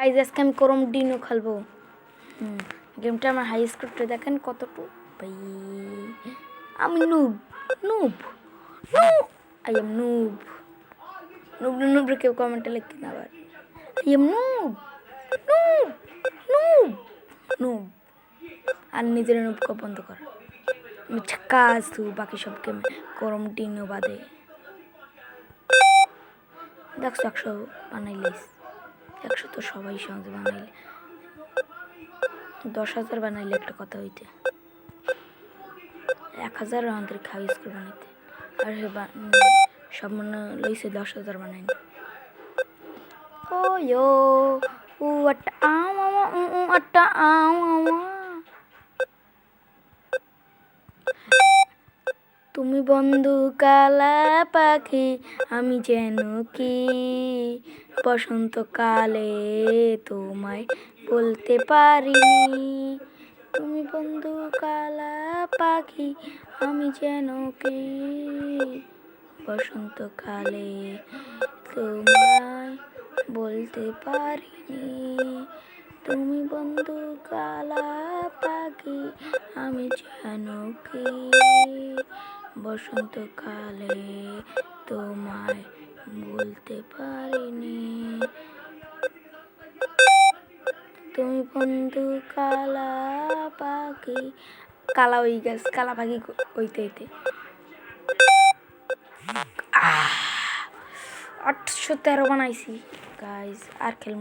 Guys আজকে আমি করম dino খেলবো। গেমটা আমার হাই স্কোরটা দেখেন কতটুকু ভাই। আমি noob noob I am noob noob noob কেউ কমেন্টে লিখে না আবার I am noob noob noob noob আর নিজের নুবকে বন্ধ কর। আমি ছাক্কা আসু বাকি সব গেমে করম ডিনো বাদে। দেখছো 100 বানাইলিস, 100 তো সবাই সহজে বানাইলে, 10,000 বানাইলে একটা কথা হইতে, 1,000 আমাদের খাই স্কুল বানাইতে। আর সব মনে লইছে 10,000 বানাইনি। ও ইয়ো উ আটা আমা উ আটা আমা। তুমি বন্ধু কালা পাখি আমি যেন কি বসন্তকালে তোমায় বলতে পারিনি। তুমি বন্ধু কালা পাখি আমি যেন কি বসন্তকালে তোমায় বলতে পারিনি। তুমি বন্ধু কালা পাখি আমি যেন কি বসন্তকালে তোমায় বলতে পারিনি। তুমি বন্ধু কালা পাখি, কালা হয়ে গেছে, কালা পাখি হইতে হইতে 813 বানাইছি গাইজ। আর খেলবো।